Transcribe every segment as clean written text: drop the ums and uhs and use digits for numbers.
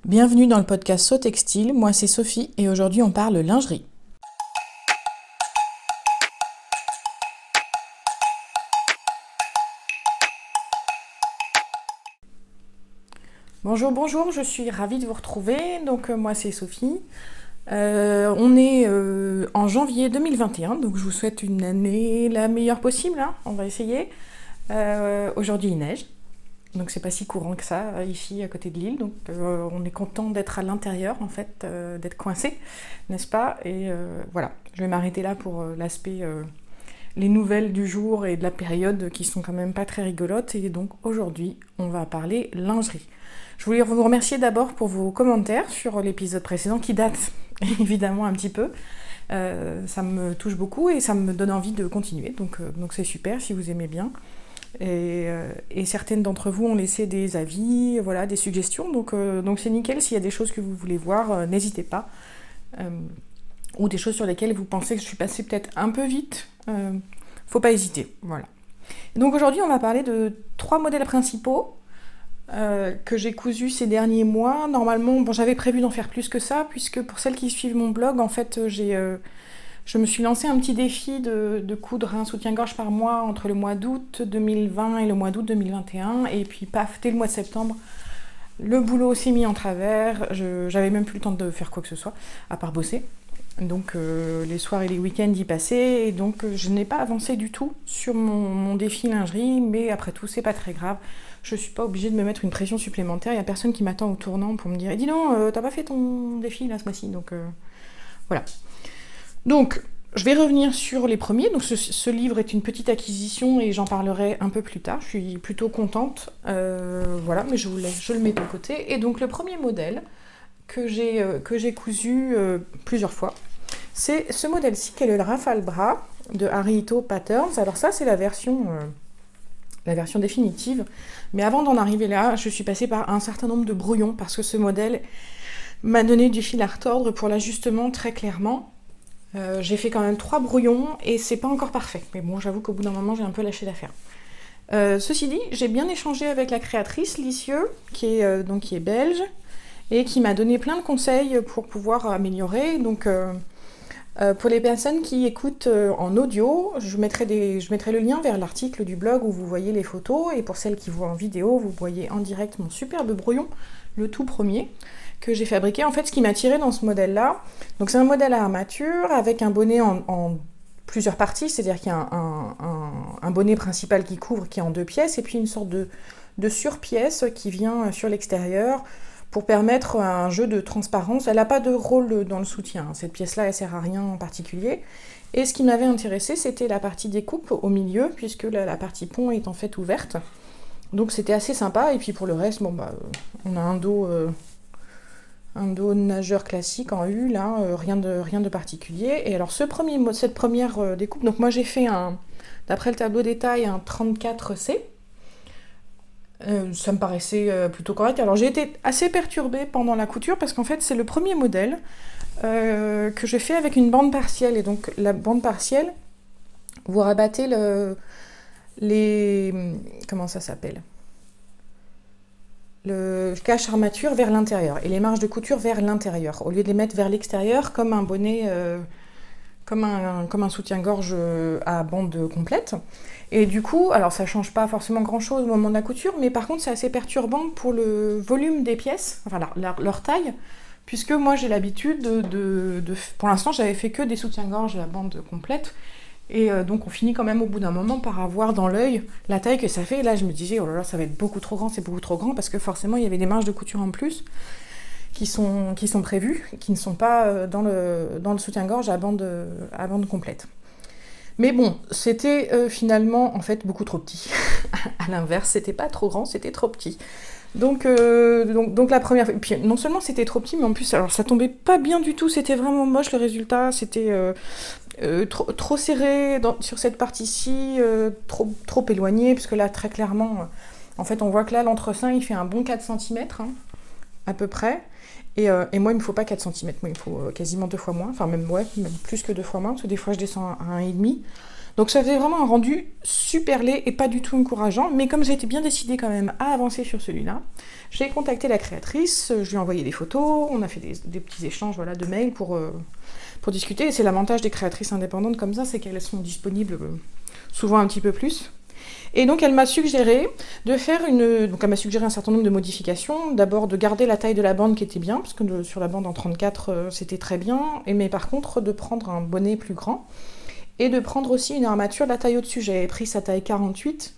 Bienvenue dans le podcast Saut Textile, moi c'est Sophie et aujourd'hui on parle lingerie. Bonjour, je suis ravie de vous retrouver, donc moi c'est Sophie. On est en janvier 2021, donc je vous souhaite une année la meilleure possible, hein, on va essayer. Aujourd'hui il neige. Donc c'est pas si courant que ça ici à côté de Lille, donc on est content d'être à l'intérieur en fait, d'être coincé, n'est-ce pas? Et voilà, je vais m'arrêter là pour l'aspect, les nouvelles du jour et de la période qui sont quand même pas très rigolotes. Et donc aujourd'hui on va parler lingerie. Je voulais vous remercier d'abord pour vos commentaires sur l'épisode précédent qui date évidemment un petit peu. Ça me touche beaucoup et ça me donne envie de continuer, donc c'est super si vous aimez bien. Et certaines d'entre vous ont laissé des avis, voilà, des suggestions, donc c'est nickel. S'il y a des choses que vous voulez voir, n'hésitez pas, ou des choses sur lesquelles vous pensez que je suis passée peut-être un peu vite, faut pas hésiter, voilà. Et donc aujourd'hui on va parler de 3 modèles principaux que j'ai cousus ces derniers mois. Normalement, bon, j'avais prévu d'en faire plus que ça, puisque pour celles qui suivent mon blog, en fait, je me suis lancé un petit défi de coudre un soutien-gorge par mois entre le mois d'août 2020 et le mois d'août 2021. Et puis paf, dès le mois de septembre, le boulot s'est mis en travers. J'avais même plus le temps de faire quoi que ce soit, à part bosser. Donc les soirs et les week-ends y passaient. Et donc je n'ai pas avancé du tout sur mon défi lingerie. Mais après tout, c'est pas très grave. Je suis pas obligée de me mettre une pression supplémentaire. Il n'y a personne qui m'attend au tournant pour me dire « Dis donc, t'as pas fait ton défi là ce mois-ci ?» Donc voilà. Donc, je vais revenir sur les premiers. Donc, ce livre est une petite acquisition et j'en parlerai un peu plus tard. Je suis plutôt contente. Voilà, mais je le mets de côté. Et donc, le premier modèle que j'ai cousu plusieurs fois, c'est ce modèle-ci, qui est le Rafale Bra de Harihito Patterns. Alors ça, c'est la version définitive. Mais avant d'en arriver là, je suis passée par un certain nombre de brouillons parce que ce modèle m'a donné du fil à retordre pour l'ajustement très clairement. J'ai fait quand même 3 brouillons et c'est pas encore parfait. Mais bon, j'avoue qu'au bout d'un moment, j'ai un peu lâché l'affaire. Ceci dit, j'ai bien échangé avec la créatrice, Licieux, qui est belge, et qui m'a donné plein de conseils pour pouvoir améliorer. Donc, pour les personnes qui écoutent en audio, je mettrai le lien vers l'article du blog où vous voyez les photos. Et pour celles qui voient en vidéo, vous voyez en direct mon superbe brouillon, le tout premier, que j'ai fabriqué. En fait, ce qui m'a attiré dans ce modèle-là, donc c'est un modèle à armature avec un bonnet en plusieurs parties, c'est-à-dire qu'il y a un bonnet principal qui couvre, qui est en 2 pièces, et puis une sorte de surpièce qui vient sur l'extérieur pour permettre un jeu de transparence. Elle n'a pas de rôle dans le soutien, cette pièce-là, elle ne sert à rien en particulier. Et ce qui m'avait intéressé, c'était la partie découpe au milieu, puisque la partie pont est en fait ouverte. Donc c'était assez sympa, et puis pour le reste, bon, on a un dos nageur classique en U, là, rien de particulier. Et alors cette première découpe, donc moi j'ai fait d'après le tableau des tailles, un 34C. Ça me paraissait plutôt correct. Alors j'ai été assez perturbée pendant la couture parce qu'en fait c'est le premier modèle que je fais avec une bande partielle. Et donc la bande partielle, vous rabattez comment ça s'appelle, le cache armature vers l'intérieur et les marges de couture vers l'intérieur, au lieu de les mettre vers l'extérieur comme un bonnet, comme un soutien-gorge à bande complète. Et du coup, alors ça change pas forcément grand-chose au moment de la couture, mais par contre c'est assez perturbant pour le volume des pièces, enfin leur taille, puisque moi j'ai l'habitude pour l'instant j'avais fait que des soutiens-gorge à bande complète. Et donc on finit quand même au bout d'un moment par avoir dans l'œil la taille que ça fait. Et là je me disais, oh là là, ça va être beaucoup trop grand, c'est beaucoup trop grand, parce que forcément il y avait des marges de couture en plus qui sont prévues, qui ne sont pas dans le soutien-gorge à bande complète. Mais bon, c'était finalement en fait beaucoup trop petit. À l'inverse, c'était pas trop grand, c'était trop petit. Donc la première fois, et puis non seulement c'était trop petit, mais en plus, alors ça tombait pas bien du tout, c'était vraiment moche le résultat, c'était trop serré sur cette partie-ci, trop éloigné, parce que là, très clairement, en fait, on voit que là, l'entrecin, il fait un bon 4 cm, hein, à peu près. Et moi, il me faut pas 4 cm, moi, il me faut quasiment 2 fois moins, enfin même, ouais, même plus que 2 fois moins, parce que des fois je descends à 1,5. Donc ça faisait vraiment un rendu super laid et pas du tout encourageant, mais comme j'étais bien décidée quand même à avancer sur celui-là, j'ai contacté la créatrice, je lui ai envoyé des photos, on a fait des petits échanges voilà, de mails pour discuter, et c'est l'avantage des créatrices indépendantes comme ça, c'est qu'elles sont disponibles souvent un petit peu plus. Et donc elle m'a suggéré de faire donc elle m'a suggéré un certain nombre de modifications. D'abord de garder la taille de la bande qui était bien, parce que sur la bande en 34 c'était très bien, mais par contre de prendre un bonnet plus grand, et de prendre aussi une armature de la taille au-dessus. J'avais pris sa taille 48,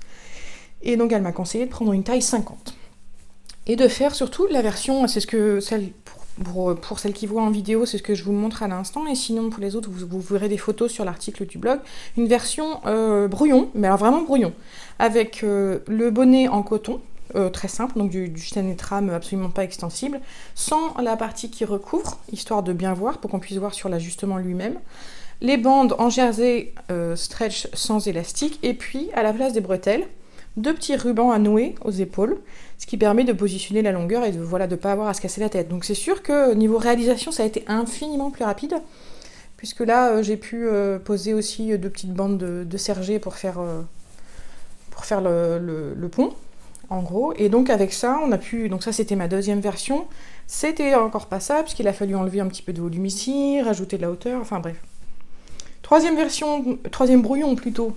et donc elle m'a conseillé de prendre une taille 50. Et de faire surtout la version, c'est ce que pour celles qui voient en vidéo, c'est ce que je vous montre à l'instant, et sinon pour les autres, vous verrez des photos sur l'article du blog, une version brouillon, mais alors vraiment brouillon, avec le bonnet en coton, très simple, donc du chaîne et trame absolument pas extensible, sans la partie qui recouvre, histoire de bien voir, pour qu'on puisse voir sur l'ajustement lui-même, les bandes en jersey stretch sans élastique, et puis à la place des bretelles, 2 petits rubans à nouer aux épaules, ce qui permet de positionner la longueur et de ne pas avoir à se casser la tête. Donc c'est sûr que niveau réalisation, ça a été infiniment plus rapide, puisque là, j'ai pu poser aussi 2 petites bandes de sergé pour faire le pont, en gros. Et donc avec ça, on a pu... Donc ça, c'était ma deuxième version. C'était encore pas ça, puisqu'il a fallu enlever un petit peu de volume ici, rajouter de la hauteur, enfin bref. Troisième brouillon plutôt.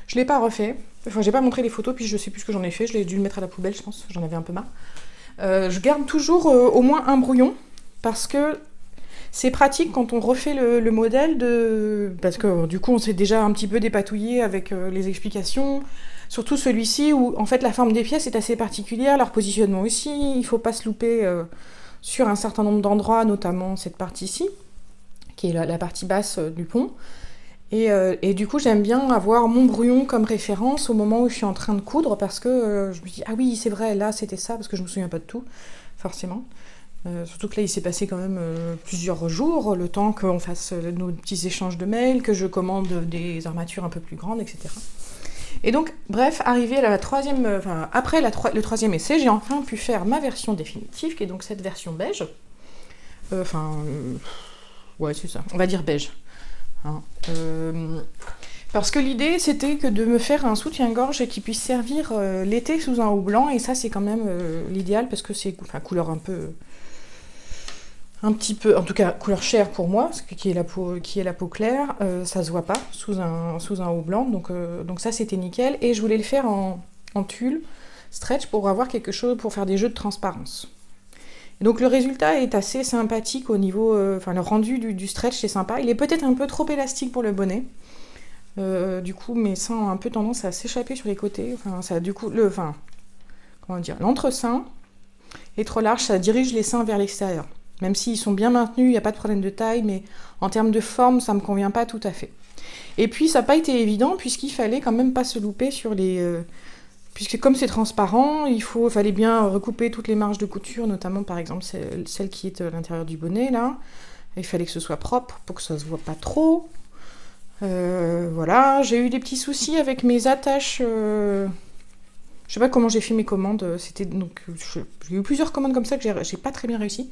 Je l'ai pas refait. Enfin, j'ai pas montré les photos, puis je sais plus ce que j'en ai fait. Je l'ai dû le mettre à la poubelle, je pense. J'en avais un peu marre. Je garde toujours au moins un brouillon, parce que c'est pratique quand on refait le modèle, parce que du coup, on s'est déjà un petit peu dépatouillé avec les explications. Surtout celui-ci, où en fait la forme des pièces est assez particulière, leur positionnement aussi. Il faut pas se louper sur un certain nombre d'endroits, notamment cette partie-ci, qui est la partie basse du pont. Et du coup, j'aime bien avoir mon brouillon comme référence au moment où je suis en train de coudre, parce que je me dis, ah oui, c'est vrai, là, c'était ça, parce que je me souviens pas de tout, forcément. Surtout que là, il s'est passé quand même plusieurs jours, le temps qu'on fasse nos petits échanges de mails, que je commande des armatures un peu plus grandes, etc. Et donc, bref, arrivé à après le troisième essai, j'ai enfin pu faire ma version définitive, qui est donc cette version beige. Ouais, c'est ça, on va dire beige. Hein. Parce que l'idée c'était que de me faire un soutien-gorge qui puisse servir l'été sous un haut blanc, et ça c'est quand même l'idéal, parce que c'est couleur un petit peu, en tout cas couleur chair pour moi, parce que qui est la peau claire, ça se voit pas sous un haut blanc, donc ça c'était nickel. Et je voulais le faire en tulle stretch pour avoir quelque chose, pour faire des jeux de transparence. Donc le résultat est assez sympathique au niveau... le rendu du stretch est sympa. Il est peut-être un peu trop élastique pour le bonnet. Du coup, mes seins ont un peu tendance à s'échapper sur les côtés. L'entresein est trop large, ça dirige les seins vers l'extérieur. Même s'ils sont bien maintenus, il n'y a pas de problème de taille, mais en termes de forme, ça ne me convient pas tout à fait. Et puis, ça n'a pas été évident, puisqu'il fallait quand même pas se louper sur les... Puisque comme c'est transparent, fallait bien recouper toutes les marges de couture, notamment par exemple celle qui est à l'intérieur du bonnet là. Il fallait que ce soit propre pour que ça se voit pas trop. Voilà, j'ai eu des petits soucis avec mes attaches. Je sais pas comment j'ai fait mes commandes. J'ai eu plusieurs commandes comme ça que j'ai pas très bien réussi.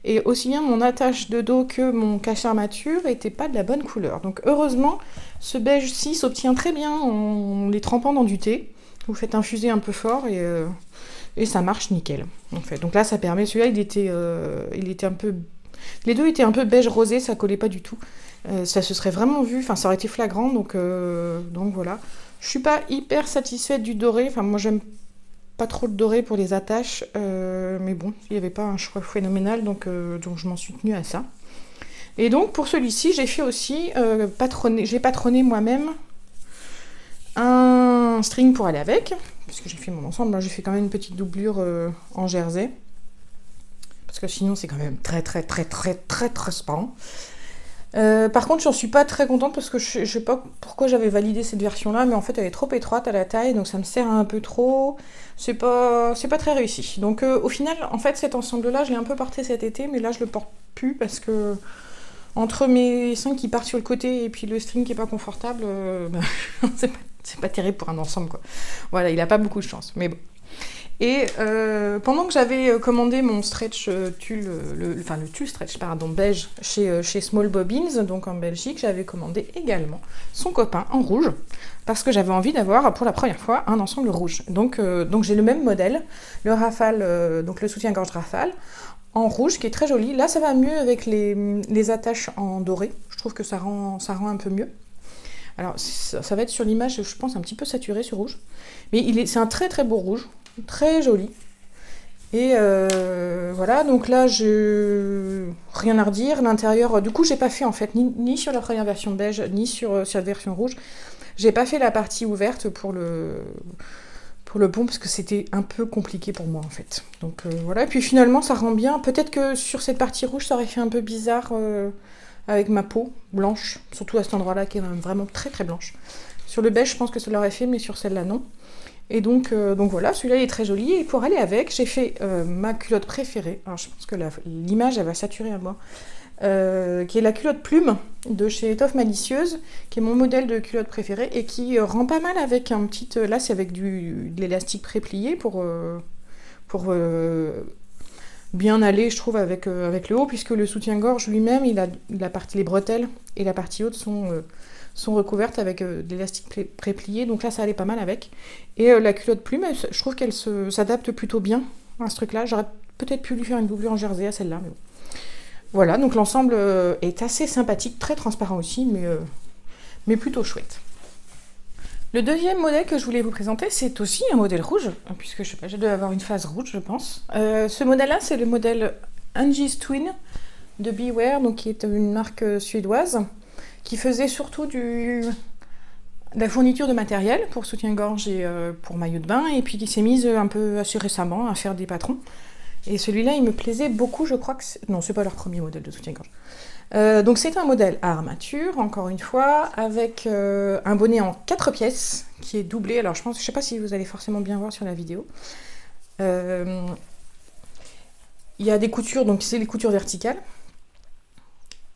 Et aussi bien mon attache de dos que mon cache-armature n'étaient pas de la bonne couleur. Donc heureusement, ce beige-ci s'obtient très bien en les trempant dans du thé. Vous faites infuser un peu fort et ça marche nickel. En fait. Donc là, ça permet. Celui-là, il était un peu. Les deux étaient un peu beige rosé, ça collait pas du tout. Ça se serait vraiment vu. Enfin, ça aurait été flagrant. Donc voilà. Je suis pas hyper satisfaite du doré. Enfin, moi, j'aime pas trop le doré pour les attaches, mais bon, il n'y avait pas un choix phénoménal, donc je m'en suis tenue à ça. Et donc pour celui-ci, j'ai fait aussi j'ai patronné moi-même un string pour aller avec, puisque j'ai fait mon ensemble. Là, j'ai fait quand même une petite doublure en jersey, parce que sinon c'est quand même très transparent. Par contre, j'en suis pas très contente, parce que je sais pas pourquoi j'avais validé cette version-là, mais en fait elle est trop étroite à la taille, donc ça me sert un peu trop. C'est pas très réussi. Donc au final, en fait, cet ensemble-là, je l'ai un peu porté cet été, mais là je le porte plus, parce que entre mes seins qui partent sur le côté et puis le string qui est pas confortable, c'est pas terrible pour un ensemble, quoi. Voilà, il a pas beaucoup de chance, mais bon. Et pendant que j'avais commandé mon stretch tulle, le tulle stretch pardon, beige chez Small Bobbins, donc en Belgique, j'avais commandé également son copain en rouge, parce que j'avais envie d'avoir pour la première fois un ensemble rouge. Donc j'ai le même modèle, le Rafale, donc le soutien-gorge Rafale, en rouge, qui est très joli. Là, ça va mieux avec les attaches en doré. Je trouve que ça rend un peu mieux. Alors, ça va être sur l'image, je pense, un petit peu saturé ce rouge. Mais c'est un très très beau rouge, très joli. Et voilà, donc là, rien à redire. L'intérieur, du coup, j'ai pas fait en fait, ni sur la première version beige, ni sur la version rouge. J'ai pas fait la partie ouverte pour le pont, parce que c'était un peu compliqué pour moi en fait. Donc voilà, et puis finalement ça rend bien. Peut-être que sur cette partie rouge ça aurait fait un peu bizarre avec ma peau blanche, surtout à cet endroit-là qui est vraiment très très blanche. Sur le beige je pense que ça l'aurait fait, mais sur celle-là non. Et donc voilà, celui-là il est très joli. Et pour aller avec, j'ai fait ma culotte préférée. Alors je pense que l'image elle va saturer à moi. Qui est la culotte plume de chez Étoffe Malicieuse, qui est mon modèle de culotte préféré et qui rend pas mal avec un petit... Là, c'est avec de l'élastique pré-plié pour bien aller, je trouve, avec le haut, puisque le soutien-gorge lui-même, les bretelles et la partie haute sont recouvertes avec de l'élastique pré-plié, donc là, ça allait pas mal avec. Et la culotte plume, je trouve qu'elle s'adapte plutôt bien à ce truc-là. J'aurais peut-être pu lui faire une doublure en jersey à celle-là, mais bon. Voilà, donc l'ensemble est assez sympathique, très transparent aussi, mais plutôt chouette. Le deuxième modèle que je voulais vous présenter, c'est aussi un modèle rouge, puisque je sais pas, je dois avoir une phase rouge, je pense. Ce modèle-là, c'est le modèle Angie's Twin de Beware, donc qui est une marque suédoise, qui faisait surtout de la fourniture de matériel pour soutien-gorge et pour maillot de bain, et puis qui s'est mise un peu assez récemment à faire des patrons. Et celui-là, il me plaisait beaucoup, je crois que... Non, c'est pas leur premier modèle de soutien-gorge. Donc c'est un modèle à armature, encore une fois, avec un bonnet en 4 pièces, qui est doublé. Alors je sais pas si vous allez forcément bien voir sur la vidéo. Il y a des coutures, donc c'est les coutures verticales.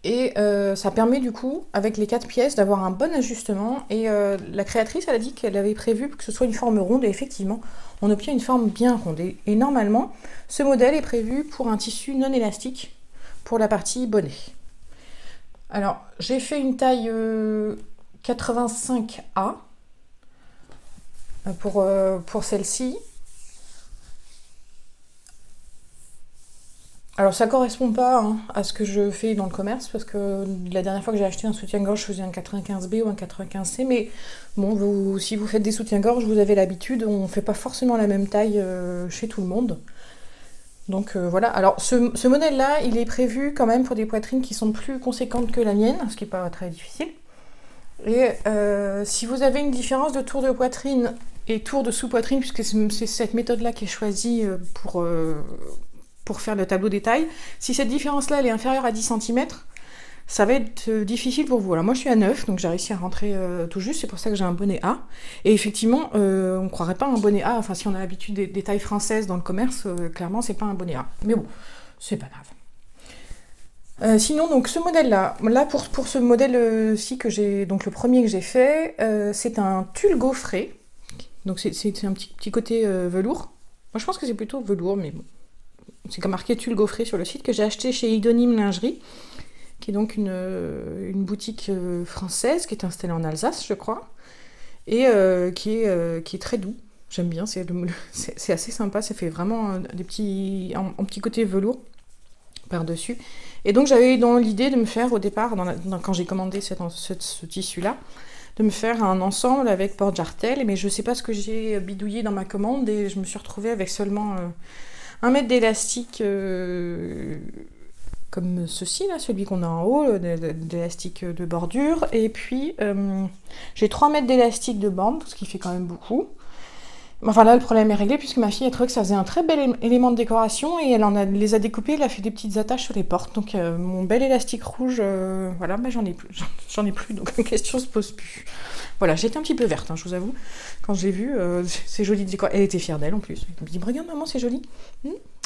Et ça permet du coup, avec les 4 pièces, d'avoir un bon ajustement. Et la créatrice, elle a dit qu'elle avait prévu que ce soit une forme ronde, et effectivement, on obtient une forme bien ronde. Et normalement, ce modèle est prévu pour un tissu non élastique pour la partie bonnet. Alors, j'ai fait une taille 85A pour celle-ci. Alors ça correspond pas à ce que je fais dans le commerce, parce que la dernière fois que j'ai acheté un soutien-gorge, je faisais un 95B ou un 95C, mais bon, si vous faites des soutiens-gorge, vous avez l'habitude, on ne fait pas forcément la même taille chez tout le monde. Donc voilà, alors ce modèle-là, il est prévu quand même pour des poitrines qui sont plus conséquentes que la mienne, ce qui n'est pas très difficile. Et si vous avez une différence de tour de poitrine et tour de sous-poitrine, puisque c'est cette méthode-là qui est choisie pour faire le tableau des tailles, si cette différence-là elle est inférieure à 10 cm, ça va être difficile pour vous. Alors moi je suis à 9, donc j'ai réussi à rentrer tout juste, c'est pour ça que j'ai un bonnet A. Et effectivement, on ne croirait pas un bonnet A, enfin si on a l'habitude des tailles françaises dans le commerce, clairement c'est pas un bonnet A. Mais bon, c'est pas grave. Sinon, donc ce modèle-là, pour ce modèle-ci que j'ai, donc le premier que j'ai fait, c'est un tulle gaufré. Donc c'est un petit côté velours. Moi je pense que c'est plutôt velours, mais bon. C'est comme marqué tulle gaufré sur le site, que j'ai acheté chez Idonyme Lingerie, qui est donc une boutique française qui est installée en Alsace, je crois, et qui est très doux. J'aime bien, c'est assez sympa, ça fait vraiment un petit côté velours par-dessus. Et donc j'avais dans l'idée de me faire au départ, quand j'ai commandé ce tissu-là, de me faire un ensemble avec porte-jartelle, mais je ne sais pas ce que j'ai bidouillé dans ma commande, et je me suis retrouvée avec seulement 1 mètre d'élastique comme ceci, là, celui qu'on a en haut, d'élastique de bordure, et puis j'ai 3 mètres d'élastique de bande, ce qui fait quand même beaucoup. Enfin là, le problème est réglé, puisque ma fille a trouvé que ça faisait un très bel élément de décoration, et elle les a découpés, elle a fait des petites attaches sur les portes. Donc mon bel élastique rouge, voilà, bah, j'en ai plus, donc la question se pose plus. Voilà, j'étais un petit peu verte, je vous avoue, quand j'ai vu ces jolies décorations. Elle était fière d'elle en plus. Elle me dit, regarde maman, c'est joli.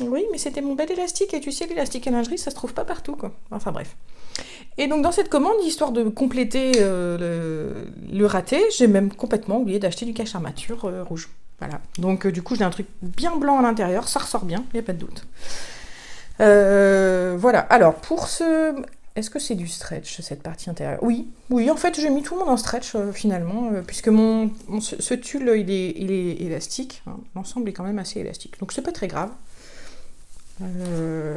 Oui, mais c'était mon bel élastique, et tu sais, l'élastique à lingerie, ça se trouve pas partout, quoi. Enfin bref. Et donc dans cette commande, histoire de compléter le raté, j'ai même complètement oublié d'acheter du cache-armature rouge. Voilà, donc du coup j'ai un truc bien blanc à l'intérieur, ça ressort bien, il n'y a pas de doute. Voilà, alors pour ce... Est-ce que c'est du stretch, cette partie intérieure? Oui, oui, en fait j'ai mis tout le monde en stretch finalement, puisque ce tulle il est élastique, hein, l'ensemble est quand même assez élastique, donc c'est pas très grave.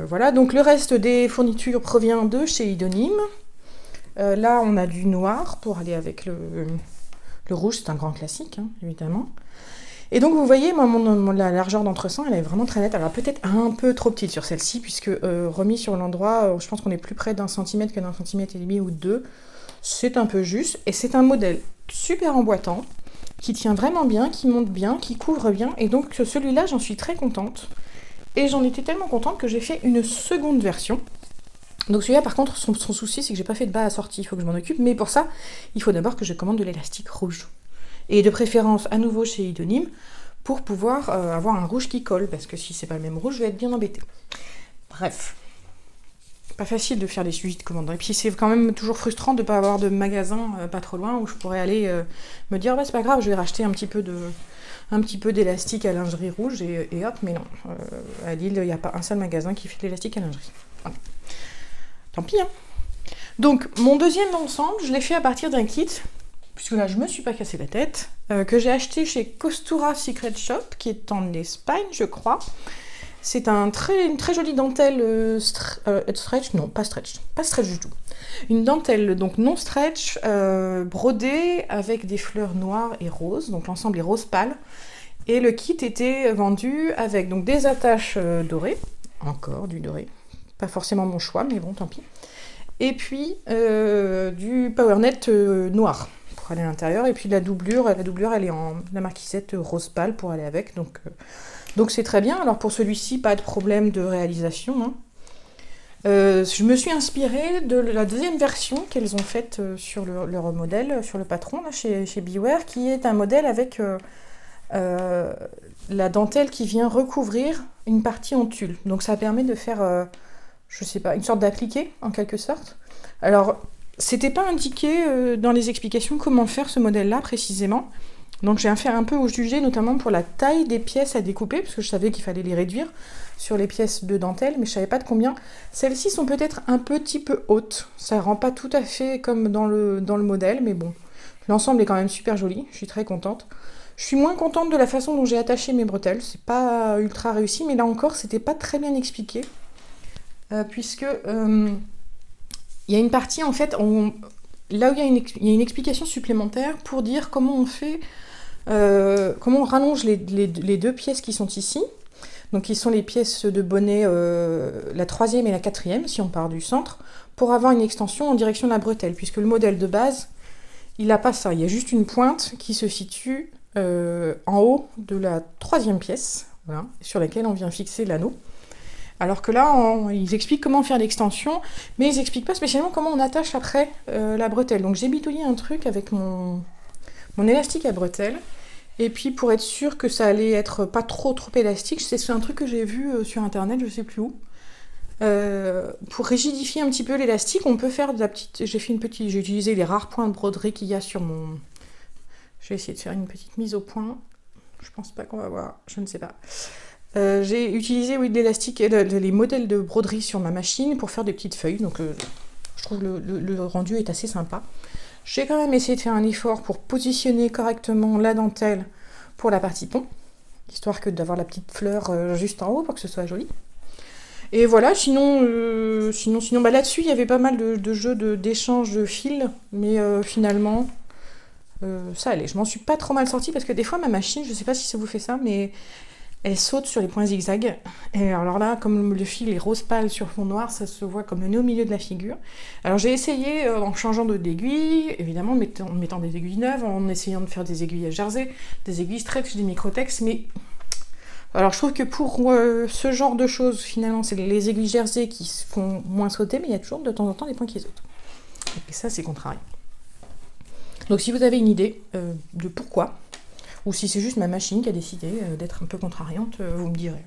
Voilà, donc le reste des fournitures provient de chez Idonym. Là on a du noir pour aller avec le rouge, c'est un grand classique, hein, évidemment. Et donc vous voyez, moi, la largeur d'entresang, elle est vraiment très nette. Alors peut-être un peu trop petite sur celle-ci, puisque remis sur l'endroit, je pense qu'on est plus près d'un centimètre que d'un centimètre et demi ou deux. C'est un peu juste. Et c'est un modèle super emboîtant, qui tient vraiment bien, qui monte bien, qui couvre bien. Et donc celui-là, j'en suis très contente. Et j'en étais tellement contente que j'ai fait une seconde version. Donc celui-là, par contre, son souci, c'est que j'ai pas fait de bas assorti. Il faut que je m'en occupe. Mais pour ça, il faut d'abord que je commande de l'élastique rouge. Et de préférence à nouveau chez Idonym pour pouvoir avoir un rouge qui colle, parce que si c'est pas le même rouge, je vais être bien embêtée. Bref, pas facile de faire des suivis de commandes. Et puis c'est quand même toujours frustrant de ne pas avoir de magasin pas trop loin où je pourrais aller me dire ouais, c'est pas grave, je vais racheter un petit peu d'élastique à lingerie rouge et hop, mais non. À Lille, il n'y a pas un seul magasin qui fait de l'élastique à lingerie. Voilà. Tant pis, hein. Donc mon deuxième ensemble, je l'ai fait à partir d'un kit, puisque là je me suis pas cassé la tête, que j'ai acheté chez Costura Secret Shop, qui est en Espagne, je crois. C'est une très jolie dentelle stretch, non, pas stretch du tout. Une dentelle donc non stretch, brodée avec des fleurs noires et roses, donc l'ensemble est rose pâle. Et le kit était vendu avec donc des attaches dorées, encore du doré, pas forcément mon choix, mais bon, tant pis. Et puis du PowerNet noir pour aller à l'intérieur, et puis la doublure elle est en la marquisette rose pâle pour aller avec, donc c'est très bien. Alors pour celui-ci, pas de problème de réalisation, hein. Je me suis inspirée de la deuxième version qu'elles ont faite sur leur modèle, sur le patron là, chez Beware, qui est un modèle avec la dentelle qui vient recouvrir une partie en tulle, donc ça permet de faire je sais pas, une sorte d'appliqué en quelque sorte. Alors c'était pas indiqué dans les explications comment faire ce modèle-là précisément. Donc j'ai fait un peu au jugé, notamment pour la taille des pièces à découper, parce que je savais qu'il fallait les réduire sur les pièces de dentelle, mais je savais pas de combien. Celles-ci sont peut-être un petit peu hautes. Ça rend pas tout à fait comme dans le modèle, mais bon. L'ensemble est quand même super joli, je suis très contente. Je suis moins contente de la façon dont j'ai attaché mes bretelles. C'est pas ultra réussi, mais là encore, c'était pas très bien expliqué. Puisque il y a une partie, en fait, là où il y a une explication supplémentaire pour dire comment on fait, comment on rallonge les deux pièces qui sont ici, donc qui sont les pièces de bonnet, la troisième et la quatrième, si on part du centre, pour avoir une extension en direction de la bretelle, puisque le modèle de base, il n'a pas ça, il y a juste une pointe qui se situe en haut de la troisième pièce, voilà, sur laquelle on vient fixer l'anneau. Alors que là, ils expliquent comment faire l'extension, mais ils n'expliquent pas spécialement comment on attache après la bretelle. Donc j'ai bidouillé un truc avec mon élastique à bretelle, et puis pour être sûr que ça allait être pas trop élastique, c'est un truc que j'ai vu sur internet, je sais plus où. Pour rigidifier un petit peu l'élastique, on peut faire de la petite... J'ai utilisé les rares points de broderie qu'il y a sur mon... Je vais essayer de faire une petite mise au point. Je pense pas qu'on va voir, je ne sais pas. J'ai utilisé de l'élastique et les modèles de broderie sur ma machine pour faire des petites feuilles, donc je trouve le rendu est assez sympa. J'ai quand même essayé de faire un effort pour positionner correctement la dentelle pour la partie pont, histoire que d'avoir la petite fleur juste en haut pour que ce soit joli. Et voilà, sinon bah là-dessus il y avait pas mal de jeux d'échange de fils, mais finalement ça allait. Je m'en suis pas trop mal sortie parce que des fois ma machine, je sais pas si ça vous fait ça, mais elle saute sur les points zigzag. Et alors là, comme le fil est rose pâle sur fond noir, ça se voit comme le nez au milieu de la figure. Alors j'ai essayé en changeant d'aiguille, évidemment en mettant des aiguilles neuves, en essayant de faire des aiguilles à jersey, des aiguilles stretch, des microtex, mais... Alors je trouve que pour ce genre de choses, finalement, c'est les aiguilles jersey qui se font moins sauter, mais il y a toujours de temps en temps des points qui sautent. Et ça, c'est contrariant. Donc si vous avez une idée de pourquoi, ou si c'est juste ma machine qui a décidé d'être un peu contrariante, vous me direz.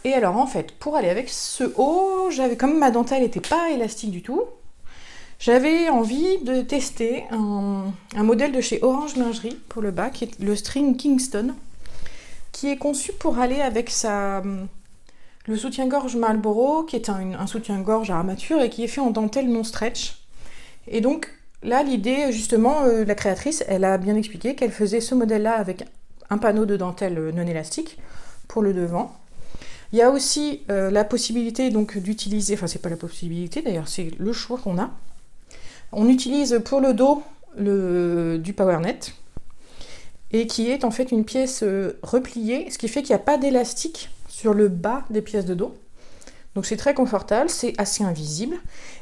Et alors en fait, pour aller avec ce haut, comme ma dentelle n'était pas élastique du tout, J'avais envie de tester un modèle de chez Orange Lingerie pour le bas, qui est le string Kingston, qui est conçu pour aller avec le soutien-gorge Marlboro, qui est un soutien-gorge à armature et qui est fait en dentelle non stretch. Et donc là, l'idée, justement, la créatrice, elle a bien expliqué qu'elle faisait ce modèle-là avec un panneau de dentelle non élastique pour le devant. Il y a aussi la possibilité donc d'utiliser, enfin c'est pas la possibilité d'ailleurs, c'est le choix qu'on a. On utilise pour le dos du PowerNet, et qui est en fait une pièce repliée, ce qui fait qu'il n'y a pas d'élastique sur le bas des pièces de dos. Donc c'est très confortable, c'est assez invisible.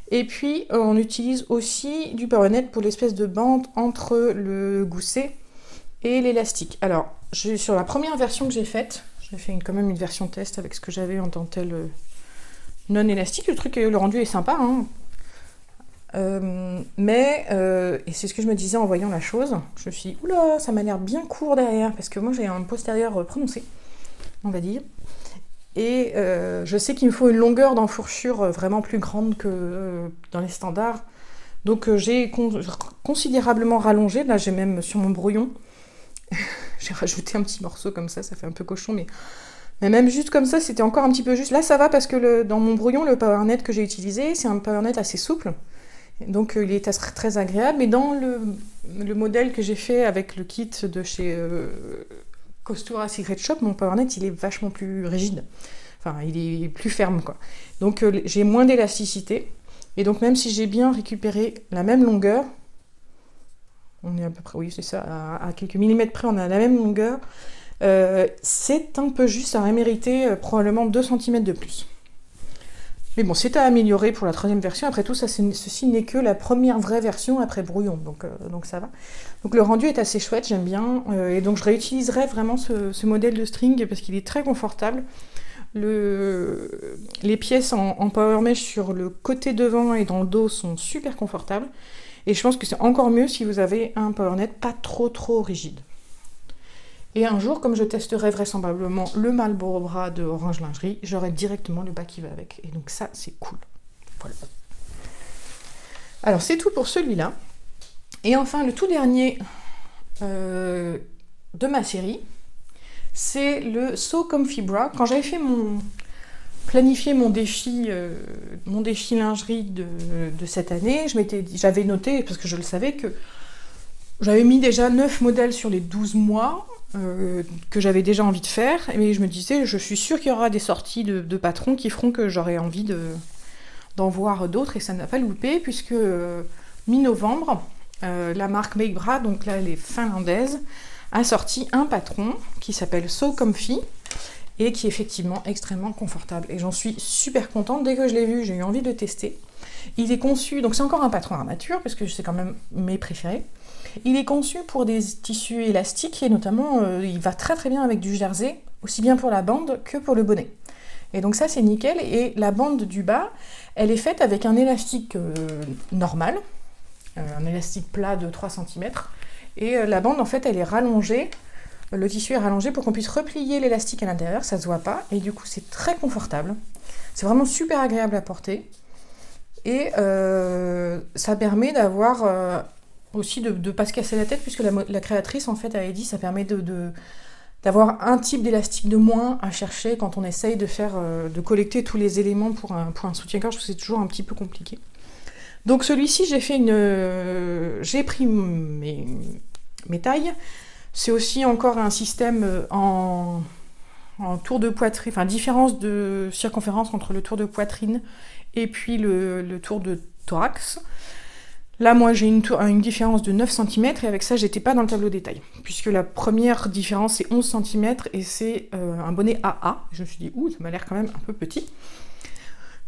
Et puis on utilise aussi du PowerNet pour l'espèce de bande entre le gousset et l'élastique. Alors sur la première version que j'ai faite, j'ai fait quand même une version test avec ce que j'avais en dentelle non élastique. Le rendu est sympa, hein. Et c'est ce que je me disais en voyant la chose. Je me suis dit, oula, ça m'a l'air bien court derrière, parce que moi j'ai un postérieur prononcé, on va dire. Et je sais qu'il me faut une longueur d'enfourchure vraiment plus grande que dans les standards. Donc j'ai considérablement rallongé. Là j'ai même sur mon brouillon, j'ai rajouté un petit morceau comme ça fait un peu cochon, mais même juste comme ça, c'était encore un petit peu juste. Là ça va parce que dans mon brouillon, le PowerNet que j'ai utilisé, c'est un PowerNet assez souple. Donc il est très agréable, mais dans le modèle que j'ai fait avec le kit de chez Costura Secret Shop, mon PowerNet il est vachement plus rigide, enfin il est plus ferme quoi. Donc j'ai moins d'élasticité, et donc même si j'ai bien récupéré la même longueur, on est à peu près, oui c'est ça, à quelques millimètres près on a la même longueur, c'est un peu juste, ça aurait mérité probablement 2 cm de plus. Mais bon, c'est à améliorer pour la 3e version. Après tout, ceci n'est que la première vraie version après brouillon, donc ça va. Donc le rendu est assez chouette, j'aime bien. Et donc je réutiliserai vraiment ce modèle de string parce qu'il est très confortable. Les pièces en power mesh sur le côté devant et dans le dos sont super confortables. Et je pense que c'est encore mieux si vous avez un PowerNet pas trop rigide. Et un jour, comme je testerai vraisemblablement le Marlboro bras de Orange Lingerie, j'aurai directement le bas qui va avec. Et donc ça, c'est cool. Voilà. Alors c'est tout pour celui-là. Et enfin, le tout dernier de ma série, c'est le So Comfy Bra. Quand j'avais fait planifié mon défi lingerie de cette année, j'avais noté, parce que je le savais, que j'avais mis déjà 9 modèles sur les 12 mois, que j'avais déjà envie de faire, mais je me disais, je suis sûre qu'il y aura des sorties de patrons qui feront que j'aurai envie d'en voir d'autres, et ça n'a pas loupé, puisque mi-novembre, la marque Make Bra, donc là elle est finlandaise, a sorti un patron qui s'appelle So Comfy, et qui est effectivement extrêmement confortable, et j'en suis super contente. Dès que je l'ai vu, j'ai eu envie de le tester. Il est conçu, donc c'est encore un patron armature, parce que c'est quand même mes préférés. Il est conçu pour des tissus élastiques, et notamment il va très bien avec du jersey, aussi bien pour la bande que pour le bonnet. Et donc ça c'est nickel, et la bande du bas, elle est faite avec un élastique normal, un élastique plat de 3 cm, et la bande en fait elle est rallongée, le tissu est rallongé pour qu'on puisse replier l'élastique à l'intérieur, ça se voit pas, et du coup c'est très confortable, c'est vraiment super agréable à porter, et ça permet d'avoir... aussi de ne pas se casser la tête, puisque la créatrice en fait avait dit ça permet d'avoir un type d'élastique de moins à chercher quand on essaye de collecter tous les éléments pour un soutien-gorge, parce que c'est toujours un petit peu compliqué. Donc celui-ci, j'ai pris mes tailles. C'est aussi encore un système en tour de poitrine, enfin différence de circonférence entre le tour de poitrine et puis le tour de thorax. Là, moi, j'ai une différence de 9 cm, et avec ça, j'étais pas dans le tableau détail, puisque la première différence, c'est 11 cm, et c'est un bonnet AA. Je me suis dit, ouh, ça m'a l'air quand même un peu petit.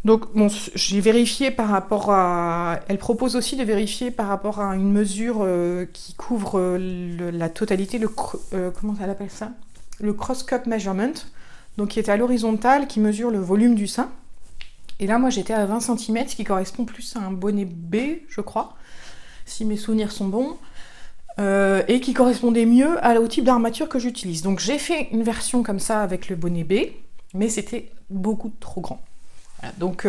Donc, bon, j'ai vérifié par rapport à... Elle propose aussi de vérifier par rapport à une mesure qui couvre la totalité, comment elle appelle ça? Le cross-cup measurement, donc qui est à l'horizontale, qui mesure le volume du sein. Et là, moi, j'étais à 20 cm, ce qui correspond plus à un bonnet B, je crois, si mes souvenirs sont bons, et qui correspondait mieux au type d'armature que j'utilise. Donc, j'ai fait une version comme ça avec le bonnet B, mais c'était beaucoup trop grand. Voilà, donc,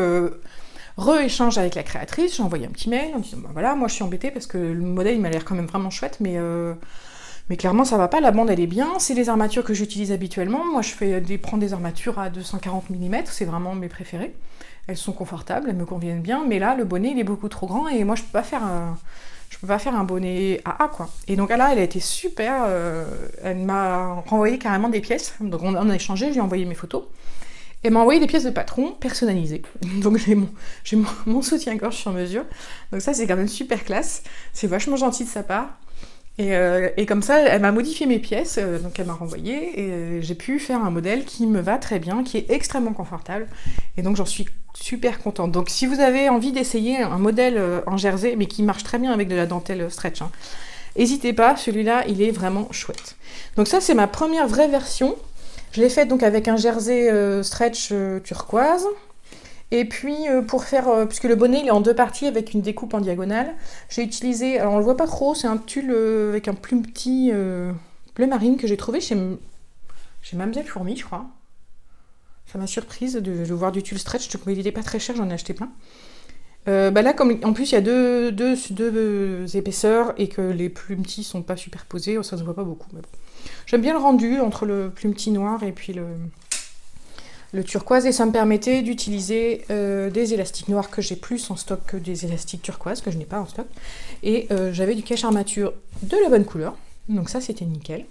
re-échange avec la créatrice, j'ai envoyé un petit mail en disant bah voilà, moi je suis embêtée parce que le modèle il m'a l'air quand même vraiment chouette, mais clairement ça va pas, la bande elle est bien, c'est les armatures que j'utilise habituellement, moi je prends des armatures à 240 mm, c'est vraiment mes préférées, elles sont confortables, elles me conviennent bien, mais là le bonnet il est beaucoup trop grand et moi je peux pas faire un bonnet AA quoi. Et donc là elle a été super, elle m'a renvoyé carrément des pièces, donc on a échangé, je lui ai envoyé mes photos. Elle m'a envoyé des pièces de patron personnalisées. Donc j'ai mon soutien-gorge sur mesure. Donc ça c'est quand même super classe. C'est vachement gentil de sa part. Et comme ça, elle m'a modifié mes pièces, donc elle m'a renvoyé, et j'ai pu faire un modèle qui me va très bien, qui est extrêmement confortable. Et donc j'en suis super contente. Donc si vous avez envie d'essayer un modèle en jersey, mais qui marche très bien avec de la dentelle stretch, hein, n'hésitez pas, celui-là il est vraiment chouette. Donc ça c'est ma première vraie version. Je l'ai faite donc avec un jersey stretch turquoise. Et puis pour faire, puisque le bonnet il est en deux parties avec une découpe en diagonale, j'ai utilisé, alors on le voit pas trop, c'est un tulle avec un plus petit bleu marine que j'ai trouvé chez Mamselle Fourmi je crois. Ça m'a surprise de voir du tulle stretch, il était pas très cher, j'en ai acheté plein. Bah là, comme en plus il y a deux épaisseurs et que les plus petits sont pas superposés, ça se voit pas beaucoup. Mais bon. J'aime bien le rendu entre le plus petit noir et puis le turquoise, et ça me permettait d'utiliser des élastiques noirs que j'ai plus en stock que des élastiques turquoise que je n'ai pas en stock. Et j'avais du cache armature de la bonne couleur, donc ça c'était nickel.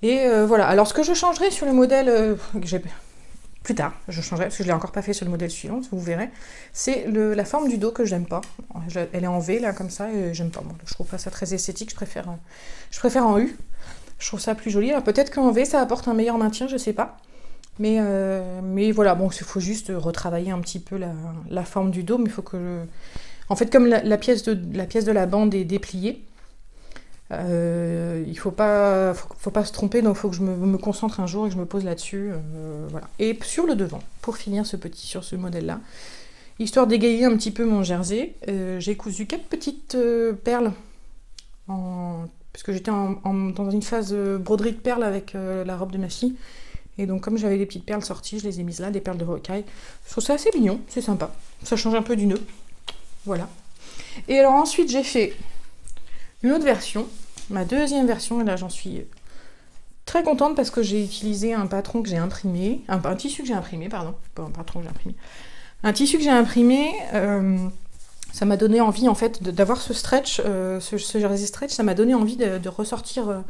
Et voilà, alors ce que je changerai sur le modèle que j'ai plus tard, je changerai, parce que je ne l'ai encore pas fait sur le modèle suivant, vous verrez, c'est la forme du dos que j'aime pas. Elle est en V là comme ça, et j'aime pas. Bon, je trouve pas ça très esthétique, je préfère en U. Je trouve ça plus joli. Alors peut-être qu'en V ça apporte un meilleur maintien, je sais pas. Mais voilà, bon, il faut juste retravailler un petit peu la forme du dos, mais il faut que en fait, comme la pièce de la bande est dépliée, il faut pas se tromper, donc il faut que je me concentre un jour et que je me pose là-dessus. Voilà. Et sur le devant, pour finir sur ce modèle-là, histoire d'égayer un petit peu mon jersey, j'ai cousu 4 petites perles, puisque j'étais dans une phase broderie de perles avec la robe de ma fille. Et donc comme j'avais des petites perles sorties, je les ai mises là, des perles de rocaille. Je trouve ça assez mignon, c'est sympa. Ça change un peu du nœud. Voilà. Et alors ensuite j'ai fait une autre version, ma deuxième version, et là j'en suis très contente parce que j'ai utilisé un patron que j'ai imprimé, un tissu que j'ai imprimé, pardon, pas un patron que j'ai imprimé. Un tissu que j'ai imprimé, ça m'a donné envie en fait d'avoir ce stretch, ce jersey stretch, ça m'a donné envie de ressortir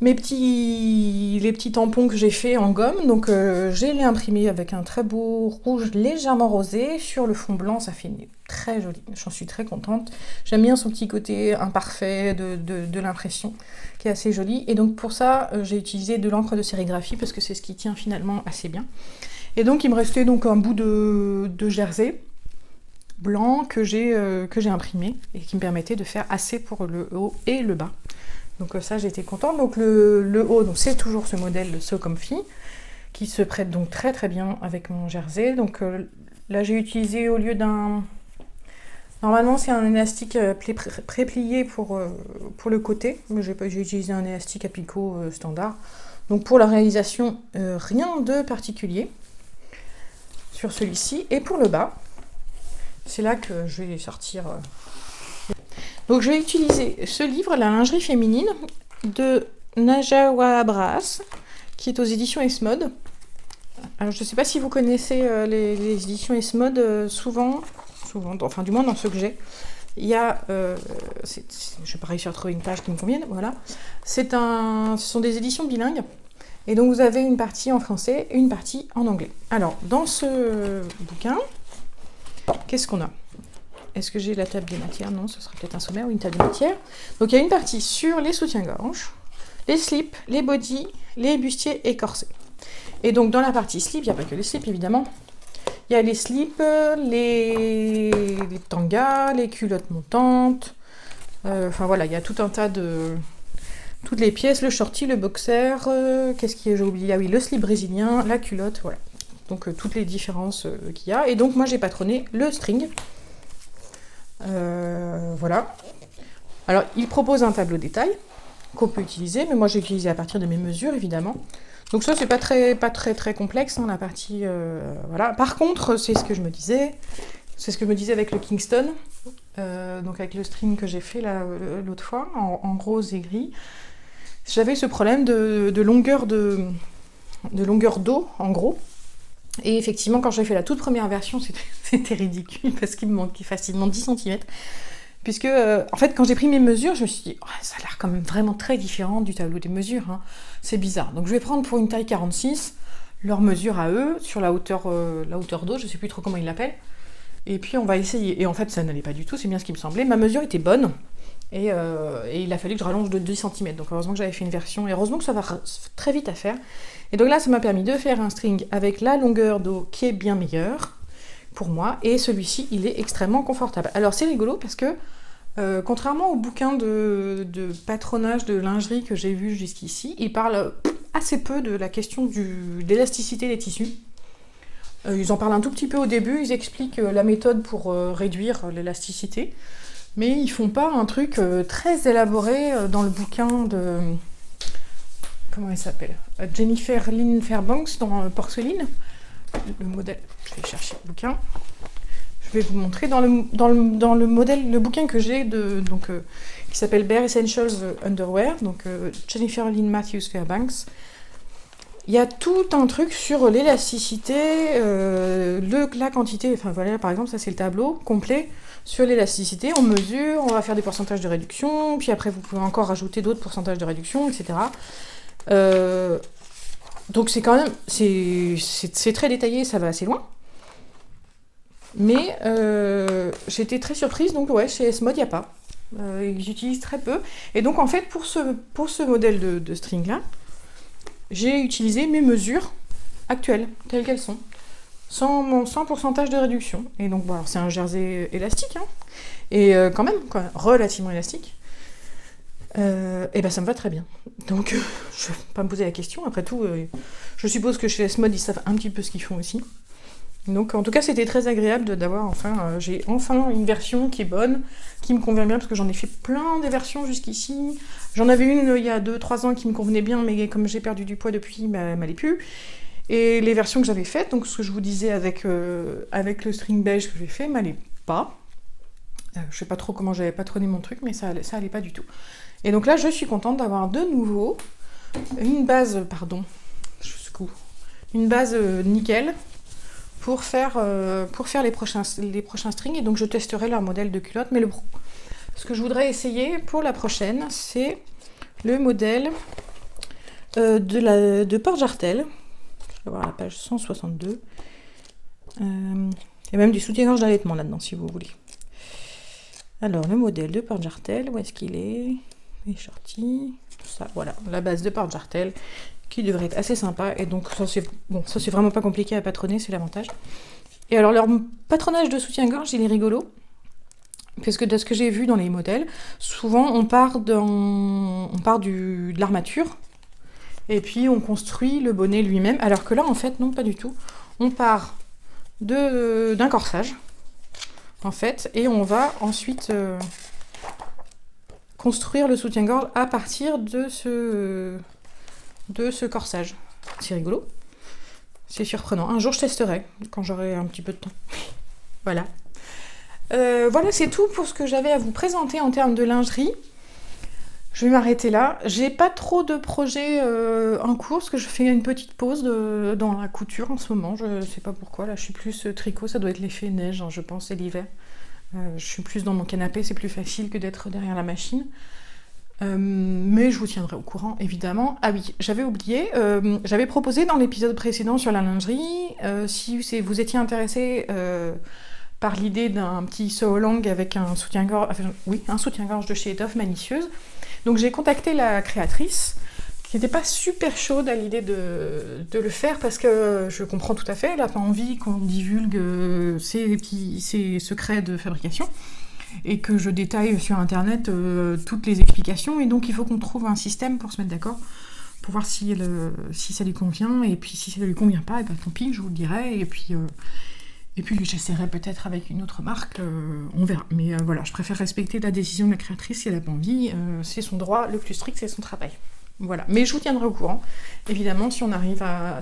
les petits tampons que j'ai fait en gomme, donc je les imprimé avec un très beau rouge légèrement rosé sur le fond blanc, ça fait très joli, j'en suis très contente. J'aime bien son petit côté imparfait de l'impression qui est assez joli, et donc pour ça j'ai utilisé de l'encre de sérigraphie parce que c'est ce qui tient finalement assez bien. Et donc il me restait donc un bout de jersey blanc que j'ai imprimé et qui me permettait de faire assez pour le haut et le bas. Donc ça j'étais contente. Donc le haut, c'est toujours ce modèle, le So Comfy, qui se prête donc très très bien avec mon jersey. Donc là j'ai utilisé, au lieu d'un... Normalement c'est un élastique pré-plié pour le côté, mais j'ai utilisé un élastique à picot standard. Donc pour la réalisation, rien de particulier sur celui-ci. Et pour le bas, c'est là que je vais sortir... Donc je vais utiliser ce livre, La lingerie féminine, de Najawa Abraas, qui est aux éditions Esmod. Alors je ne sais pas si vous connaissez les éditions Esmod, souvent, enfin du moins dans ceux que j'ai, il y a, je n'ai pas réussi à trouver une page qui me convienne, voilà. Ce sont des éditions bilingues, et donc vous avez une partie en français et une partie en anglais. Alors dans ce bouquin, qu'est-ce qu'on a ? Est-ce que j'ai la table des matières? Non, ce sera peut-être un sommaire ou une table des matières. Donc il y a une partie sur les soutiens-gorge, les slips, les bodys, les bustiers et corsets. Et donc dans la partie slip, il n'y a pas que les slips évidemment. Il y a les slips, les tangas, les culottes montantes. Enfin voilà, il y a tout un tas de... Toutes les pièces, le shorty, le boxer, qu'est-ce que j'ai oublié? Ah oui, le slip brésilien, la culotte, voilà. Donc toutes les différences qu'il y a. Et donc moi j'ai patronné le string. Voilà. Alors, il propose un tableau détail qu'on peut utiliser, mais moi j'ai utilisé à partir de mes mesures, évidemment. Donc ça, c'est pas très complexe, hein, la partie... voilà. Par contre, c'est ce que je me disais avec le Kingston, donc avec le string que j'ai fait l'autre fois, en rose et gris. J'avais ce problème de longueur d'eau, en gros. Et effectivement, quand j'ai fait la toute première version, c'était ridicule, parce qu'il me manquait facilement 10 cm. Puisque, en fait, quand j'ai pris mes mesures, je me suis dit, oh, ça a l'air quand même vraiment très différent du tableau des mesures, hein. C'est bizarre. Donc je vais prendre pour une taille 46, leur mesure à eux, sur la hauteur d'eau, je sais plus trop comment ils l'appellent. Et puis on va essayer. Et en fait, ça n'allait pas du tout, c'est bien ce qui me semblait. Ma mesure était bonne, et il a fallu que je rallonge de 10 cm. Donc heureusement que j'avais fait une version, et heureusement que ça va très vite à faire. Et donc là, ça m'a permis de faire un string avec la longueur d'eau qui est bien meilleure, pour moi, et celui-ci, il est extrêmement confortable. Alors c'est rigolo parce que, contrairement au bouquin de patronage de lingerie que j'ai vu jusqu'ici, il parle assez peu de la question de l'élasticité des tissus. Ils en parlent un tout petit peu au début, ils expliquent la méthode pour réduire l'élasticité, mais ils font pas un truc très élaboré dans le bouquin de... Comment elle s'appelle, Jennifer Lynn Fairbanks dans Porcelaine. Le modèle, je vais chercher le bouquin. Je vais vous montrer dans le modèle, le bouquin que j'ai qui s'appelle Bare Essentials Underwear, donc Jennifer Lynn Matthews Fairbanks. Il y a tout un truc sur l'élasticité, la quantité, enfin voilà, par exemple, ça c'est le tableau complet sur l'élasticité. On mesure, on va faire des pourcentages de réduction, puis après vous pouvez encore rajouter d'autres pourcentages de réduction, etc. Donc c'est quand même, c'est très détaillé, ça va assez loin. Mais j'étais très surprise, donc ouais, chez S-Mode, il n'y a pas. Ils utilisent très peu. Et donc en fait, pour ce modèle de string là, j'ai utilisé mes mesures actuelles, telles qu'elles sont, sans pourcentage de réduction. Et donc bon, c'est un jersey élastique, hein, et quand même, relativement élastique. Et ben ça me va très bien. Donc je vais pas me poser la question. Après tout, je suppose que chez S-Mode, ils savent un petit peu ce qu'ils font aussi. Donc en tout cas, c'était très agréable d'avoir j'ai enfin une version qui est bonne, qui me convient bien, parce que j'en ai fait plein des versions jusqu'ici. J'en avais une il y a 2-3 ans qui me convenait bien, mais comme j'ai perdu du poids depuis, elle m'allait plus. Et les versions que j'avais faites, donc ce que je vous disais avec le string beige que j'ai fait, m'allait pas. Je sais pas trop comment j'avais patronné mon truc, mais ça allait pas du tout. Et donc là, je suis contente d'avoir de nouveau une base, nickel pour faire les prochains strings. Et donc je testerai leur modèle de culotte. Mais ce que je voudrais essayer pour la prochaine, c'est le modèle de Porte-Jartel. Je vais voir la page 162. Il y a même du soutien-gorge d'allaitement là-dedans, si vous voulez. Alors, le modèle de Porte-Jartel, où est-ce qu'il est? Les shorties, tout ça, voilà, la base de Porte-Jartel, qui devrait être assez sympa. Et donc, ça c'est vraiment pas compliqué à patronner, c'est l'avantage. Et alors, leur patronage de soutien-gorge, il est rigolo, parce que de ce que j'ai vu dans les modèles, souvent on part de l'armature, et puis on construit le bonnet lui-même, alors que là, en fait, non, pas du tout. On part d'un corsage, en fait, et on va ensuite construire le soutien-gorge à partir de ce corsage. C'est rigolo, c'est surprenant. Un jour je testerai, quand j'aurai un petit peu de temps. Voilà. Voilà, c'est tout pour ce que j'avais à vous présenter en termes de lingerie. Je vais m'arrêter là. J'ai pas trop de projets en cours, parce que je fais une petite pause dans la couture en ce moment. Je sais pas pourquoi, là je suis plus tricot, ça doit être l'effet neige, hein, je pense, c'est l'hiver. Je suis plus dans mon canapé, c'est plus facile que d'être derrière la machine. Mais je vous tiendrai au courant, évidemment. Ah oui, j'avais oublié, j'avais proposé dans l'épisode précédent sur la lingerie, si vous étiez intéressé par l'idée d'un petit sew along avec un soutien-gorge, un soutien-gorge de chez Étoffe Malicieuse. Donc j'ai contacté la créatrice, qui n'était pas super chaude à l'idée de le faire, parce que je comprends tout à fait, elle n'a pas envie qu'on divulgue ses secrets de fabrication, et que je détaille sur internet toutes les explications, et donc il faut qu'on trouve un système pour se mettre d'accord, pour voir si ça lui convient, et puis si ça ne lui convient pas, et ben tant pis, je vous le dirai, et puis j'essaierai peut-être avec une autre marque, on verra. Mais voilà, je préfère respecter la décision de la créatrice, si elle n'a pas envie, c'est son droit, le plus strict, c'est son travail. Voilà, mais je vous tiendrai au courant, évidemment, si on arrive à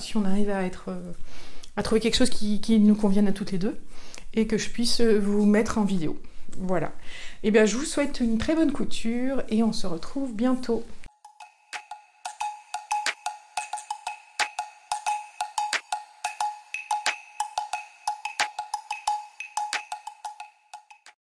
trouver quelque chose qui nous convienne à toutes les deux, et que je puisse vous mettre en vidéo. Voilà. Et bien, je vous souhaite une très bonne couture, et on se retrouve bientôt.